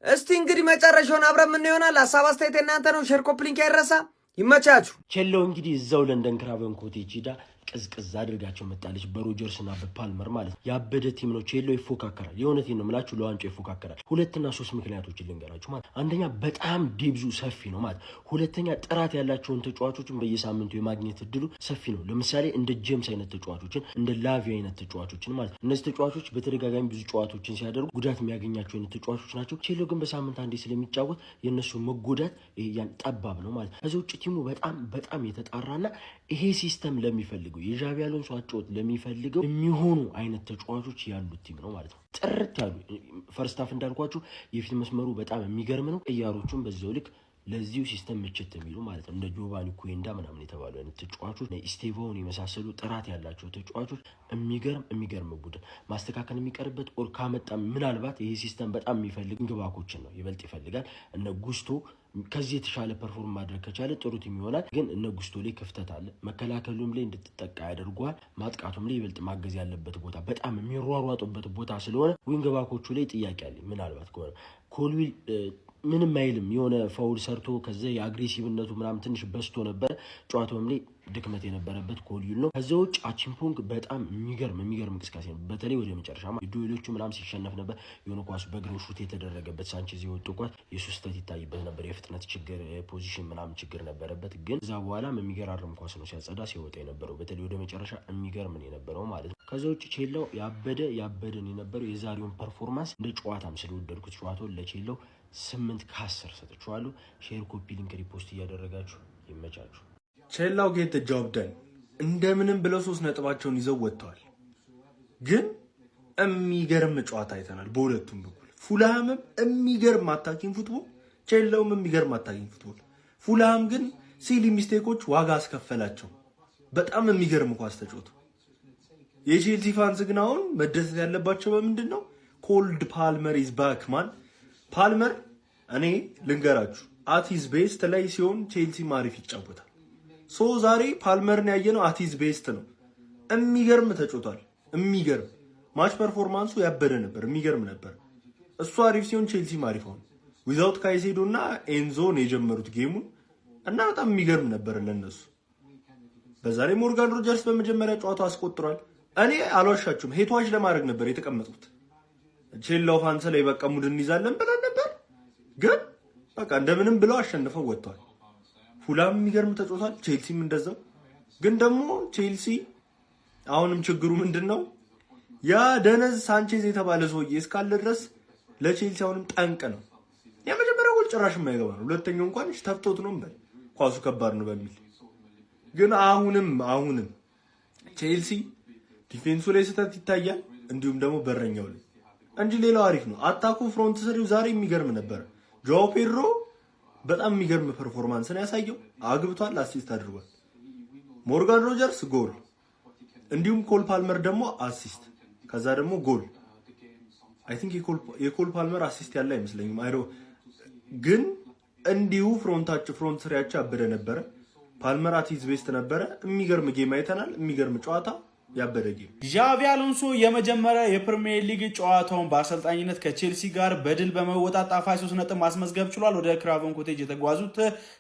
እስቲ እንግዲህ መጨረሻውን አብረን ምን ይሆናል? ሀሳብ አስተያየት እናንተ ነው። ሼር ኮፕሊንክ አይረሳ። ይመቻችሁ። ቼሎ እንግዲህ እዛው ለንደን ክራቨን ኮቴጅ ሄዳ ቅዝቅዝ አድርጋቸው መጣለች በሮጀርስ እና በፓልመር ማለት ነው። ያበደ ቲም ነው። ቼሎ ይፎካከራል። የእውነቴን ነው የምላችሁ፣ ለዋንጫው ይፎካከራል። 2 እና 3 ምክንያቶችን ልንገራችሁ ማለት አንደኛ በጣም ዴብዙ ሰፊ ነው ማለት፣ ሁለተኛ ጥራት ያላቸውን ተጫዋቾችን በየሳምንቱ የማግኘት እድሉ ሰፊ ነው። ለምሳሌ እንደ ጄምስ አይነት ተጫዋቾችን፣ እንደ ላቪ አይነት ተጫዋቾችን ማለት እነዚህ ተጫዋቾች በተደጋጋሚ ብዙ ጨዋታዎችን ሲያደርጉ ጉዳት የሚያገኛቸው አይነት ተጫዋቾች ናቸው። ቼሎ ግን በሳምንት አንዴ ስለሚጫወት የእነሱ መጎዳት ያን ጠባብ ነው ማለት። ከዚህ ውጭ ቲሙ በጣም የተጣራና ይሄ ሲስተም ለሚፈልገው የዣቪ አሎንሶ አጫወት ለሚፈልገው የሚሆኑ አይነት ተጫዋቾች ያሉት ቲም ነው ማለት ነው። ጥርት ያሉ ፈርስት ሃፍ እንዳልኳችሁ የፊት መስመሩ በጣም የሚገርም ነው። ቀያሮቹም በዛው ልክ ለዚሁ ሲስተም ምችት የሚሉ ማለት ነው። እንደ ጆቫኒ ኩዌንዳ ምናምን የተባሉ አይነት ተጫዋቾች፣ ኢስቴቫውን የመሳሰሉ ጥራት ያላቸው ተጫዋቾች፣ የሚገርም ቡድን ማስተካከል የሚቀርበት ኦር ካመጣ ምናልባት ይሄ ሲስተም በጣም የሚፈልግ ግባኮችን ነው ይበልጥ ይፈልጋል። እነ ጉስቶ ከዚህ የተሻለ ፐርፎርም ማድረግ ከቻለ ጥሩ ቲም ይሆናል። ግን እነ ጉስቶ ላይ ክፍተት አለ። መከላከሉም ላይ እንድትጠቃ ያደርገዋል። ማጥቃቱም ላይ ይበልጥ ማገዝ ያለበት ቦታ በጣም የሚሯሯጡበት ቦታ ስለሆነ ዊንግ ባኮቹ ላይ ጥያቄ አለ። ምናልባት ከሆነ ኮልዊል ምንም አይልም። የሆነ ፋውል ሰርቶ ከዛ የአግሬሲቭነቱ ምናምን ትንሽ በስቶ ነበር። ጨዋታውም ላይ ድክመት የነበረበት ኮልዊል ነው። ከዛ ውጭ አቺምፖንግ በጣም የሚገርም እንቅስቃሴ ነው። በተለይ ወደ መጨረሻ ዱዌሎቹ ምናምን ሲሸነፍ ነበር። የሆነ ኳስ በእግሩ ሹት የተደረገበት ሳንቼዝ የወጡ ኳስ የሱ ስህተት ይታይበት ነበር። የፍጥነት ችግር፣ ፖዚሽን ምናምን ችግር ነበረበት። ግን እዛ በኋላም የሚገራርም ኳስ ነው ሲያጸዳ ሲወጣ የነበረው። በተለይ ወደ መጨረሻ የሚገርም ነው የነበረው ማለት ነው። ከዛ ውጭ ቼላው ያበደን የነበረው የዛሬውን ፐርፎርማንስ እንደ ጨዋታም ስለወደድኩት ጨዋታውን ለቼላው 8 ከ10 ሰጥቼዋለሁ። ሼር ኮፒ ሊንክ ሪፖስት እያደረጋችሁ ይመቻችሁ። ቼላው ጌት ጆብ ደን እንደምንም ብለው 3 ነጥባቸውን ይዘው ወጥተዋል። ግን የሚገርም ጨዋታ አይተናል በሁለቱም በኩል። ፉልሃምም የሚገርም አታኪንግ ፉትቦል፣ ቼላውም የሚገርም አታኪንግ ፉትቦል። ፉልሃም ግን ሲሊ ሚስቴኮች ዋጋ አስከፈላቸው። በጣም የሚገርም ኳስ ተጫወቱ። የቼልሲ ፋንስ ግን አሁን መደሰት ያለባቸው በምንድን ነው? ኮልድ ፓልመር ኢዝ ባክ ማን። ፓልመር እኔ ልንገራችሁ አቲዝ ቤስት ላይ ሲሆን ቼልሲ ማሪፍ ይጫወታል። ዛሬ ፓልመርን ያየነው አቲዝ ቤስት ነው። የሚገርም ተጫውቷል። የሚገርም ማች ፐርፎርማንሱ ያበደ ነበር። የሚገርም ነበር። እሱ አሪፍ ሲሆን ቼልሲ ማሪፍ ሆነ። ዊዛውት ካይሴዶ እና ኤንዞን የጀመሩት ጌሙን እና በጣም የሚገርም ነበር ለነሱ። በዛሬ ሞርጋን ሮጀርስ በመጀመሪያ ጨዋታው አስቆጥሯል። እኔ አልዋሻችሁም ሄቷች ለማድረግ ነበር የተቀመጡት። ቼላው ፋንስ ላይ በቃ ሙድ እንይዛለን ብለን ነበር። ግን በቃ እንደምንም ብለው አሸንፈው ወጥቷል። ፉላም የሚገርም ተጫውቷል። ቼልሲም እንደዛው። ግን ደግሞ ቼልሲ አሁንም ችግሩ ምንድነው? ያ ደነዝ ሳንቼዝ የተባለ ሰውዬ እስካለ ድረስ ለቼልሲ አሁንም ጠንቅ ነው። የመጀመሪያው ጎል ጭራሽ የማይገባ ነው። ሁለተኛው እንኳን ተፍቶት ነው እንበል ኳሱ ከባድ ነው በሚል። ግን አሁንም ቼልሲ ዲፌንሱ ላይ ስህተት ይታያል፣ እንዲሁም ደግሞ በረኛው ላይ እንጂ ሌላው አሪፍ ነው። አታኩ ፍሮንት ስሪው ዛሬ የሚገርም ነበር። ጆao ፔድሮ በጣም የሚገርም ፐርፎርማንስ ነው ያሳየው። አግብቷል፣ አሲስት አድርጓል። ሞርጋን ሮጀርስ ጎል፣ እንዲሁም ኮል ፓልመር ደግሞ አሲስት፣ ከዛ ደግሞ ጎል። አይ ቲንክ የኮል ፓልመር አሲስት ያለ አይመስለኝም። ግን እንዲሁ ፍሮንት ስሪያቸው ያበደ ነበረ። ፓልመር አቲዝ ቤስት ነበረ። የሚገርም ጌም አይተናል። የሚገርም ጨዋታ ያበደ ጌም። ዣቪ አሎንሶ የመጀመሪያ የፕሪሚየር ሊግ ጨዋታውን በአሰልጣኝነት ከቼልሲ ጋር በድል በመወጣት ጣፋጭ 3 ነጥብ ማስመዝገብ ችሏል። ወደ ክራቨን ኮቴጅ የተጓዙት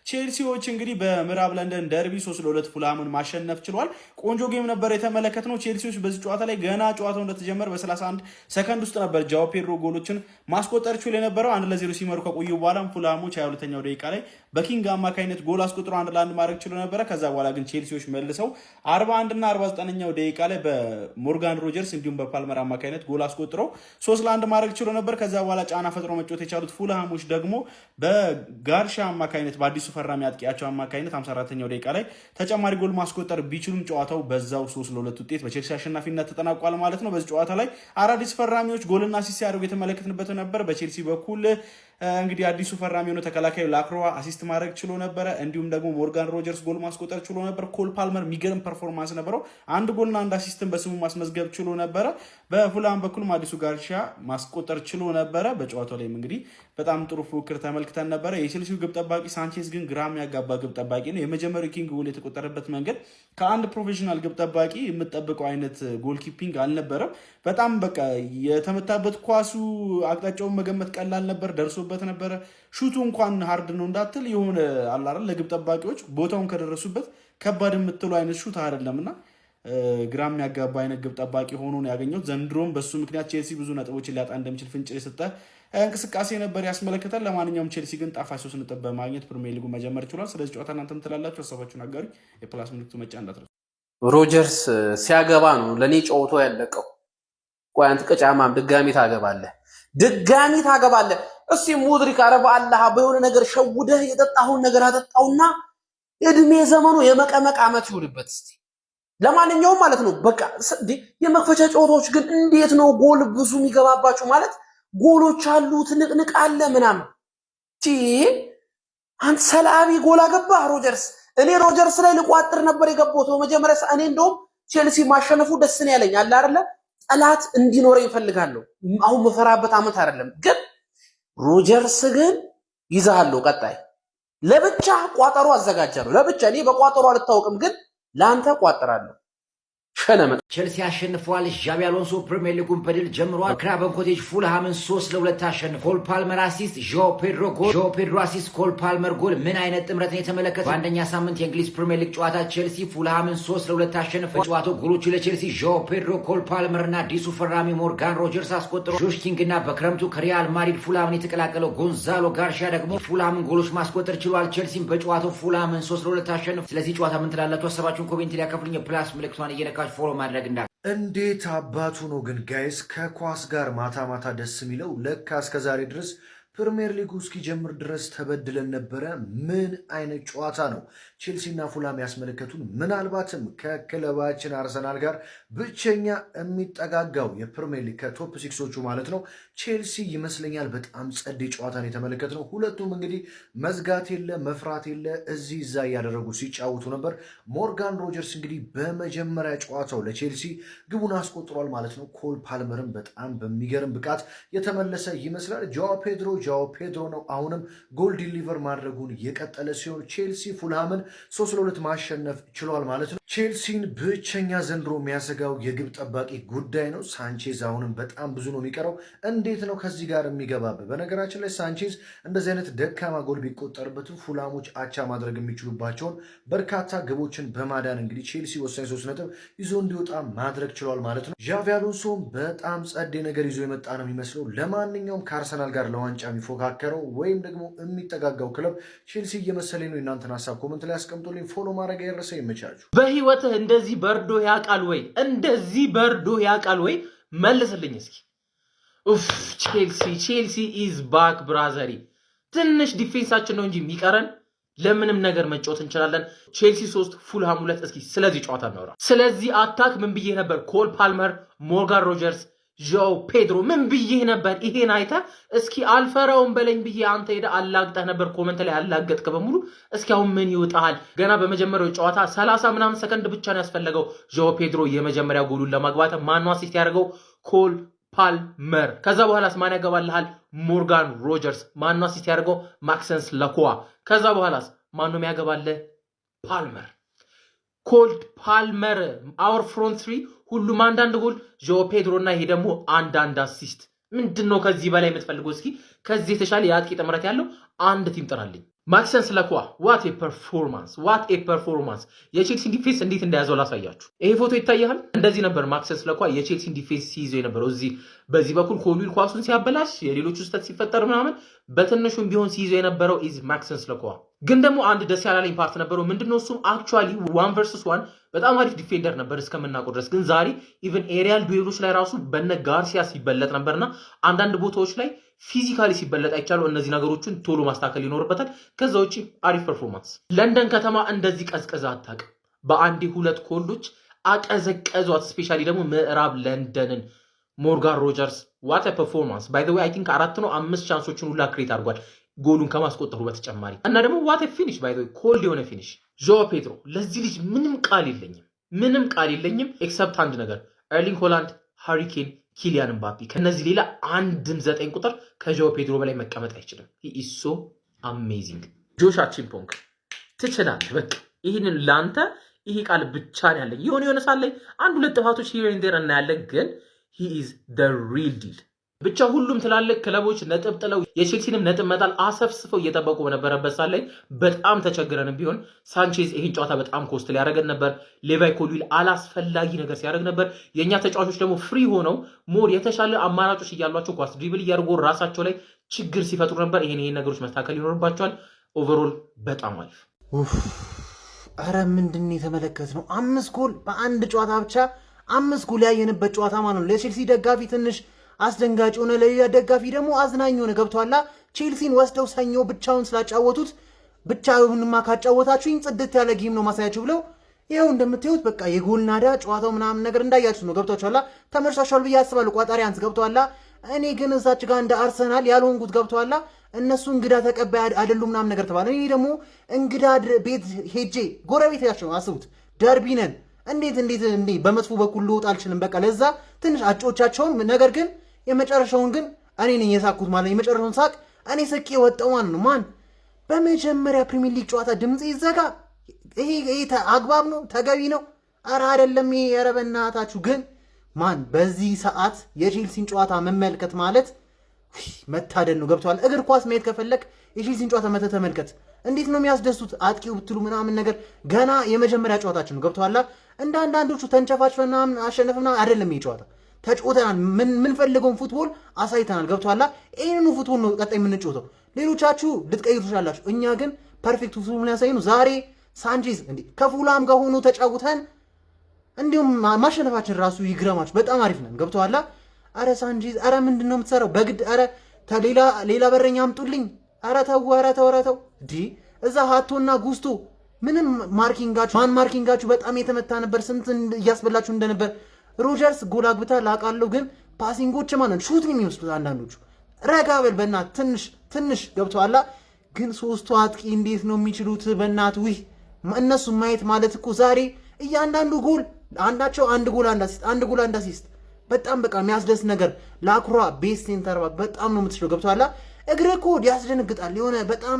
ቼልሲዎች እንግዲህ በምዕራብ ለንደን ደርቢ 3-2 ፉልሃምን ማሸነፍ ችሏል። ቆንጆ ጌም ነበር የተመለከትነው። ቼልሲዎች በዚህ ጨዋታ ላይ ገና ጨዋታው እንደተጀመረ በ31 ሰከንድ ውስጥ ነበር ጃኦ ፔድሮ ጎሎችን ማስቆጠር ችሎ የነበረው። 1-0 ሲመሩ ከቆዩ በኋላም ፉልሃሞች 22ኛው ደቂቃ ላይ በኪንግ አማካኝነት ጎል አስቆጥሮ 1-1 ማድረግ ችሎ ነበረ። ከዛ በኋላ ግን ቼልሲዎች መልሰው 41 እና 49ኛው ደቂቃ ደቂቃ ላይ በሞርጋን ሮጀርስ እንዲሁም በፓልመር አማካኝነት ጎል አስቆጥረው 3-1 ማድረግ ችሎ ነበር። ከዛ በኋላ ጫና ፈጥሮ መጫወት የቻሉት ፉልሃሞች ደግሞ በጋርሻ አማካኝነት በአዲሱ ፈራሚ አጥቂያቸው አማካኝነት 54ኛው ደቂቃ ላይ ተጨማሪ ጎል ማስቆጠር ቢችሉም ጨዋታው በዛው 3-2 ውጤት በቼልሲ አሸናፊነት ተጠናቋል ማለት ነው። በዚህ ጨዋታ ላይ አዳዲስ ፈራሚዎች ጎልና አሲስት ሲያደርጉ የተመለከትንበት ነበር። በቼልሲ በኩል እንግዲህ አዲሱ ፈራሚ የሆነ ተከላካዩ ላክሮዋ አሲስት ማድረግ ችሎ ነበረ። እንዲሁም ደግሞ ሞርጋን ሮጀርስ ጎል ማስቆጠር ችሎ ነበር። ኮል ፓልመር የሚገርም ፐርፎርማንስ ነበረው። አንድ ጎልና አንድ አሲስትን በስሙ ማስመዝገብ ችሎ ነበረ። በፉላም በኩልም አዲሱ ጋርሻ ማስቆጠር ችሎ ነበረ። በጨዋታው ላይም እንግዲህ በጣም ጥሩ ፉክክር ተመልክተን ነበረ። የቼልሲው ግብ ጠባቂ ሳንቼዝ ግን ግራ የሚያጋባ ግብ ጠባቂ ነው። የመጀመሪያው ኪንግ ጎል የተቆጠረበት መንገድ ከአንድ ፕሮፌሽናል ግብ ጠባቂ የምጠብቀው አይነት ጎል ኪፒንግ አልነበረም። በጣም በቃ የተመታበት ኳሱ አቅጣጫውን መገመት ቀላል ነበር። ደርሶበት ነበረ። ሹቱ እንኳን ሃርድ ነው እንዳትል የሆነ አላረ ለግብ ጠባቂዎች ቦታውን ከደረሱበት ከባድ የምትሉ አይነት ሹት አይደለምና ግራ የሚያጋባ አይነት ግብ ጠባቂ ሆኖ ነው ያገኘው። ዘንድሮም በሱ ምክንያት ቼልሲ ብዙ ነጥቦችን ሊያጣ እንደሚችል ፍንጭ የሰጠ እንቅስቃሴ ነበር ያስመለከታል። ለማንኛውም ቼልሲ ግን ጣፋጭ 3 ነጥብ በማግኘት ፕሪሚየር ሊጉ መጀመር ችሏል። ስለዚህ ጨዋታ እናንተም ትላላችሁ፣ ሀሳባችሁን አጋሩ። የፕላስ ምልክቱ መጫ እንዳትረሱ። ሮጀርስ ሲያገባ ነው ለኔ ጨዋታው ያለቀው። ቆይ አንተ ቀጫማም ድጋሚ ታገባለህ። እስቲ ሙድሪክ አረባ አላህ በሆነ ነገር ሸውደህ የጠጣሁን ነገር አጠጣውና እድሜ ዘመኑ የመቀመቅ አመት ይሁንበት። እስቲ ለማንኛውም ማለት ነው በቃ የመክፈቻ ጨዋታዎች ግን እንዴት ነው ጎል ብዙ የሚገባባችሁ? ማለት ጎሎች አሉ፣ ትንቅንቅ አለ ምናምን። አንተ ሰላቢ ጎል አገባ ሮጀርስ። እኔ ሮጀርስ ላይ ልቋጥር ነበር የገባው መጀመሪያ። እኔ እንደውም ቼልሲ ማሸነፉ ደስ ነው ያለኝ አለ አይደለ። ጠላት እንዲኖር ይፈልጋለሁ። አሁን መፈራበት አመት አይደለም። ግን ሮጀርስ ግን ይዛሃለሁ። ቀጣይ ለብቻ ቋጠሮ አዘጋጃለሁ። ለብቻ እኔ በቋጠሮ አልታወቅም፣ ግን ላንተ ቋጠራለሁ። ቼልሲ አሸንፏል። ዣቢ አሎንሶ ፕሪሚየር ሊጉን በድል ጀምሯል። ክራቨን ኮቴጅ ፉልሃምን 3-2 አሸንፏል። ኮል ፓልመር አሲስት፣ ዦ ፔድሮ ጎል። ዦ ፔድሮ አሲስት፣ ኮል ፓልመር ጎል። ምን አይነት ጥምረትን የተመለከተ በአንደኛ ሳምንት የእንግሊዝ ፕሪሚየር ሊግ ጨዋታ ቼልሲ ፉልሃምን 3-2 አሸንፏል። ጨዋታው ጎሎቹ ለቼልሲ ዦ ፔድሮ፣ ኮል ፓልመር እና አዲሱ ፈራሚ ሞርጋን ሮጀርስ አስቆጥሮ ጆሽ ኪንግ እና በክረምቱ ከሪያል ማድሪድ ፉልሃምን የተቀላቀለው ጎንዛሎ ጋርሻ ደግሞ ፉልሃምን ጎሎች ማስቆጠር ችሏል። ቼልሲም በጨዋታው ፉልሃምን 3-2 አሸንፏል። ስለዚህ ጨዋታ ምን ትላላችሁ? ሀሳባችሁን ኮሜንት ላይ ያካፍሉኝ። ፕላስ ምልክቷን እየነካችሁ ፎሎ ማድረግ እንዳ እንዴት አባቱ ነው ግን ጋይስ ከኳስ ጋር ማታ ማታ ደስ የሚለው። ለካ እስከዛሬ ድረስ ፕሪሚየር ሊጉ እስኪጀምር ድረስ ተበድለን ነበረ። ምን አይነት ጨዋታ ነው ቼልሲና ፉላም ያስመለከቱን። ምናልባትም ከክለባችን አርሰናል ጋር ብቸኛ የሚጠጋጋው የፕሪሚየር ሊግ ከቶፕ ሲክሶቹ ማለት ነው ቼልሲ ይመስለኛል። በጣም ጸዴ ጨዋታን የተመለከትነው። ሁለቱም እንግዲህ መዝጋት የለ መፍራት የለ እዚህ እዛ እያደረጉ ሲጫወቱ ነበር። ሞርጋን ሮጀርስ እንግዲህ በመጀመሪያ ጨዋታው ለቼልሲ ግቡን አስቆጥሯል ማለት ነው። ኮል ፓልመርም በጣም በሚገርም ብቃት የተመለሰ ይመስላል። ጆዋ ፔድሮ ነው አሁንም ጎል ዲሊቨር ማድረጉን የቀጠለ ሲሆን ቼልሲ ፉልሃምን 3-2 ማሸነፍ ችሏል ማለት ነው። ቼልሲን ብቸኛ ዘንድሮ የሚያሰጋው የግብ ጠባቂ ጉዳይ ነው። ሳንቼዝ አሁንም በጣም ብዙ ነው የሚቀረው። እንዴት ነው ከዚህ ጋር የሚገባበት? በነገራችን ላይ ሳንቼዝ እንደዚህ አይነት ደካማ ጎል ቢቆጠርበትም ፉላሞች አቻ ማድረግ የሚችሉባቸውን በርካታ ግቦችን በማዳን እንግዲህ ቼልሲ ወሳኝ 3 ነጥብ ይዞ እንዲወጣ ማድረግ ችሏል ማለት ነው። ዣቪ አሎንሶም በጣም ጸዴ ነገር ይዞ የመጣ ነው የሚመስለው። ለማንኛውም ከአርሰናል ጋር ለዋንጫ የሚፎካከረው ወይም ደግሞ የሚጠጋጋው ክለብ ቼልሲ እየመሰለኝ ነው። እናንተን ሀሳብ ኮመንት ላይ አስቀምጦልኝ ፎሎ ማድረግ ያረሰ ይመቻችሁ። በህይወትህ እንደዚህ በርዶ ያውቃል ወይ? እንደዚህ በርዶ ያውቃል ወይ? መልስልኝ እስኪ። ቼልሲ ኢዝ ባክ ብራዘሪ። ትንሽ ዲፌንሳችን ነው እንጂ የሚቀረን ለምንም ነገር መጫወት እንችላለን። ቼልሲ 3 ፉልሃም 2። እስኪ ስለዚህ ጨዋታ እናወራ። ስለዚህ አታክ ምን ብዬ ነበር? ኮል ፓልመር፣ ሞርጋን ሮጀርስ፣ ዦ ፔድሮ ምን ብዬ ነበር? ይሄን አይተህ እስኪ አልፈራውም በለኝ ብዬ አንተ ሄደህ አላግጠህ ነበር። ኮመንት ላይ አላገጥክ በሙሉ። እስኪ አሁን ምን ይውጣሃል? ገና በመጀመሪያው ጨዋታ 30 ምናምን ሰከንድ ብቻ ነው ያስፈለገው ዦ ፔድሮ የመጀመሪያ ጎሉን ለማግባት። ማነው አሲስት ያደርገው? ኮል ፓልመር። ከዛ በኋላስ ማን ያገባልሃል? ሞርጋን ሮጀርስ። ማነው አሲስት ያደርገው? ማክሰንስ ለኮዋ። ከዛ በኋላስ ማነው የሚያገባልህ? ፓልመር። ኮልድ ፓልመር። አወር ፍሮንት ትሪ ሁሉም አንዳንድ ጎል፣ ዦ ፔድሮ እና ይሄ ደግሞ አንዳንድ አሲስት። ምንድነው ከዚህ በላይ የምትፈልገው? እስኪ ከዚህ የተሻለ የአጥቂ ጥምረት ያለው አንድ ቲም ጥራልኝ። ማክሰንስ ለኮዋ ዋት ኤ ፐርፎርማንስ። የቼልሲን ዲፌንስ እንዴት እንደያዘው ላሳያችሁ። ይሄ ፎቶ ይታያል። እንደዚህ ነበር ማክሰንስ ለኮዋ የቼልሲን ዲፌንስ ሲይዘው የነበረው። በዚህ በኩል ኮሉል ኳሱን ሲያበላሽ የሌሎቹ ስህተት ሲፈጠር ምናምን በትንሹም ቢሆን ሲይዘው የነበረው ኢዝ ማክሰንስ ለኮዋ። ግን ደግሞ አንድ ደስ ያላለኝ ፓርት ነበረው። ምንድነው እሱም? አክቹዋሊ 1 vs 1 በጣም አሪፍ ዲፌንደር ነበር እስከምናውቀው ድረስ። ግን ዛሬ ኢቨን ኤሪያል ዱዌሎች ላይ ራሱ በነ ጋርሲያ ሲበለጥ ነበርና አንዳንድ ቦታዎች ላይ ፊዚካሊ ሲበለጥ አይቻሉ። እነዚህ ነገሮችን ቶሎ ማስተካከል ይኖርበታል። ከዛ ውጪ አሪፍ ፐርፎርማንስ። ለንደን ከተማ እንደዚህ ቀዝቀዛ አታውቅም። በአንዴ 2 ኮልዶች አቀዘቀዟት። ስፔሻሊ ደግሞ ምዕራብ ለንደንን ሞርጋን ሮጀርስ ዋት ፐርፎርማንስ ባይ ዘ ዌይ አይ ቲንክ 4 ነው 5 ቻንሶችን ሁላ ክሬት አድርጓል ጎሉን ከማስቆጠሩ በተጨማሪ እና ደግሞ ዋት ፊኒሽ ባይ ዘ ዌይ ኮልድ የሆነ ፊኒሽ። ጆዋ ፔድሮ ለዚህ ልጅ ምንም ቃል የለኝም ኤክሰፕት አንድ ነገር ኤርሊንግ ሆላንድ፣ ሃሪ ኬን፣ ኪሊያን ምባፔ ከነዚህ ሌላ አንድም 9 ቁጥር ከጆዋ ፔድሮ በላይ መቀመጥ አይችልም። ሂ ኢዝ ሶ አሜዚንግ። ጆሻ ቺምፖንግ ትችላለህ። በቃ ይህንን ላንተ ይሄ ቃል ብቻ ነው ያለኝ። የሆነ ሳለ ላይ 1-2 ጥፋቶች ሂር ኤንድ ዜር እናያለን፣ ግን ሂ ኢዝ ዘ ሪል ዲል። ብቻ ሁሉም ትላልቅ ክለቦች ነጥብ ጥለው የቼልሲንም ነጥብ መጣል አሰፍስፈው እየጠበቁ በነበረበት ሳለ ላይ በጣም ተቸግረንም ቢሆን ሳንቼዝ ይህን ጨዋታ በጣም ኮስት ሊያደርገን ነበር። ሌቫይ ኮልዊል አላስፈላጊ ነገር ሲያደርግ ነበር። የእኛ ተጫዋቾች ደግሞ ፍሪ ሆነው ሞር የተሻለ አማራጮች እያሏቸው ኳስ ድሪብል እያደርጉ ራሳቸው ላይ ችግር ሲፈጥሩ ነበር። ይሄን ነገሮች መስተካከል ይኖርባቸዋል። ኦቨርኦል በጣም አሪፍ። አረ ምንድን የተመለከትነው 5 ጎል በአንድ ጨዋታ ብቻ 5 ጎል ያየንበት ጨዋታ ማለት ነው። ለቼልሲ ደጋፊ ትንሽ አስደንጋጭ ሆነ፣ ለሌላ ደጋፊ ደግሞ አዝናኝ ሆነ። ገብቷላ። ቼልሲን ወስደው ሰኞ ብቻውን ስላጫወቱት ብቻውንማ ካጫወታችሁኝ ጽድት ያለ ጌም ነው ማሳያችሁ ብለው ይኸው እንደምታዩት በቃ የጎል ናዳ ጨዋታው ምናምን ነገር እንዳያችሁ ነው። ገብቷችኋላ። ተመርሳሻል ብዬ አስባለሁ ቋጣሪ አንስ። ገብቷላ። እኔ ግን እዛች ጋር እንደ አርሰናል ያልሆንኩት ገብቷላ። እነሱ እንግዳ ተቀባይ አይደሉም ምናምን ነገር ተባለ። እኔ ደግሞ እንግዳ ቤት ሄጄ ጎረቤት ያቸው አስቡት፣ ደርቢ ነን። እንዴት በመጥፎ በኩል ልወጥ አልችልም። በቃ ለዛ ትንሽ አጮቻቸውም ነገር ግን የመጨረሻውን ግን እኔ ነኝ የሳኩት ማለት የመጨረሻውን ሳቅ እኔ ስቄ ወጣው ማለት ነው። ማን በመጀመሪያ ፕሪሚየር ሊግ ጨዋታ ድምጽ ይዘጋ? ይሄ አግባብ ነው? ተገቢ ነው? ኧረ አይደለም። ይሄ ኧረ በእናታችሁ ግን ማን በዚህ ሰዓት የቼልሲን ጨዋታ መመልከት ማለት መታደል ነው። ገብቷል። እግር ኳስ ማየት ከፈለክ የቼልሲን ጨዋታ መተህ ተመልከት። እንዴት ነው የሚያስደሱት አጥቂው ብትሉ ምናምን ነገር ገና የመጀመሪያ ጨዋታችን ነው። ገብቷላ። እንደ አንዳንዶቹ ተንጨፋጭፈን ምናምን አሸነፍ ምናምን አይደለም። ይሄ ጨዋታ ተጫውተናል። ምንፈልገውን ፉትቦል አሳይተናል። ገብቷላ። ይህንኑ ፉትቦል ነው ቀጣይ የምንጫወተው። ሌሎቻችሁ ልትቀይሩ ትችላላችሁ። እኛ ግን ፐርፌክት ፉትቦል ያሳየኑ ዛሬ ሳንቼዝ እንዴ ከፉላም ጋር ሆኖ ተጫውተን እንዲሁም ማሸነፋችን ራሱ ይግረማችሁ። በጣም አሪፍ ነን። ገብቷላ። አረ ሳንቼዝ አረ ምንድን ነው የምትሰራው? በግድ አረ ሌላ በረኛ አምጡልኝ። አረ ተው እንዲ እዛ ሃቶና ጉስቶ ምንም ማርኪንጋችሁ በጣም የተመታ ነበር። ስንት እያስበላችሁ እንደነበር ሮጀርስ ጎል አግብታ ላቃለው፣ ግን ፓሲንጎች ማለት ሹት ነው የሚመስሉት አንዳንዶቹ። ረጋ በል በእናት ትንሽ ገብቷላ። ግን ሶስቱ አጥቂ እንዴት ነው የሚችሉት? በእናት ውይ እነሱ ማየት ማለት እኮ ዛሬ እያንዳንዱ ጎል አንዳቸው አንድ ጎል አንድ አሲስት በጣም በቃ የሚያስደስት ነገር። ላክሯ ቤስ ሴንተር በጣም ነው የምትችለው። ገብቷላ። እግር እኮ ያስደነግጣል። የሆነ በጣም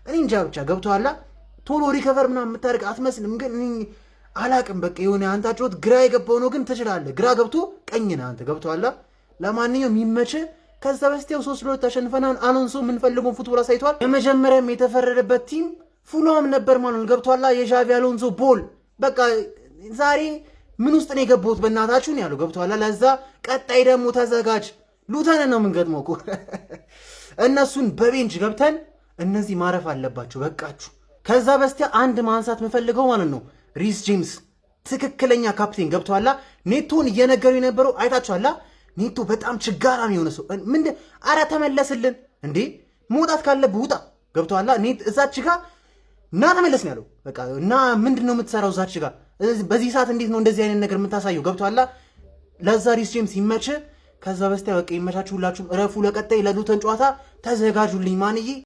እኔ እንጃ ብቻ ገብቷላ። ቶሎ ሪከቨር ምናምን የምታደርግ አትመስልም። ግን አላቅም በቃ የሆነ አንታችሁት ግራ የገባው ነው። ግን ትችላለህ። ግራ ገብቶ ቀኝ ነህ አንተ። ገብቷላ። ለማንኛውም የሚመች ከዛ በስቲያው 3-2 ተሸንፈናል። አሎንሶ የምንፈልገውን ፉትቦል አሳይቷል። የመጀመሪያም የተፈረደበት ቲም ፉላም ነበር ማለት ነው። ገብቷላ። የዣቪ አሎንሶ ቦል በቃ ዛሬ ምን ውስጥ ነው የገባሁት በእናታችሁ ነው ያለው። ገብቷላ። ለዛ ቀጣይ ደግሞ ተዘጋጅ። ሉተን ነው የምንገጥመው እኮ እነሱን በቤንች ገብተን እነዚህ ማረፍ አለባቸው። በቃችሁ። ከዛ በስቲያ አንድ ማንሳት የምፈልገው ማለት ነው ሪስ ጄምስ ትክክለኛ ካፕቴን። ገብቷላ። ኔቶን እየነገሩ የነበረው አይታችኋላ። ኔቶ በጣም ችጋራም የሆነ ሰው ምንድን አረ ተመለስልን እንዴ መውጣት ካለብህ ውጣ። ገብቷላ። ኔት እዛች ጋር እና ተመለስ ነው ያለው። በቃ እና ምንድን ነው የምትሰራው እዛች ጋር በዚህ ሰዓት? እንዴት ነው እንደዚህ አይነት ነገር የምታሳየው? ገብቷላ። ለዛ ሪስ ጄምስ ይመች። ከዛ በስቲያ በቃ ይመቻችሁ። ሁላችሁም እረፉ። ለቀጣይ ለሉተን ጨዋታ ተዘጋጁልኝ ማንዬ።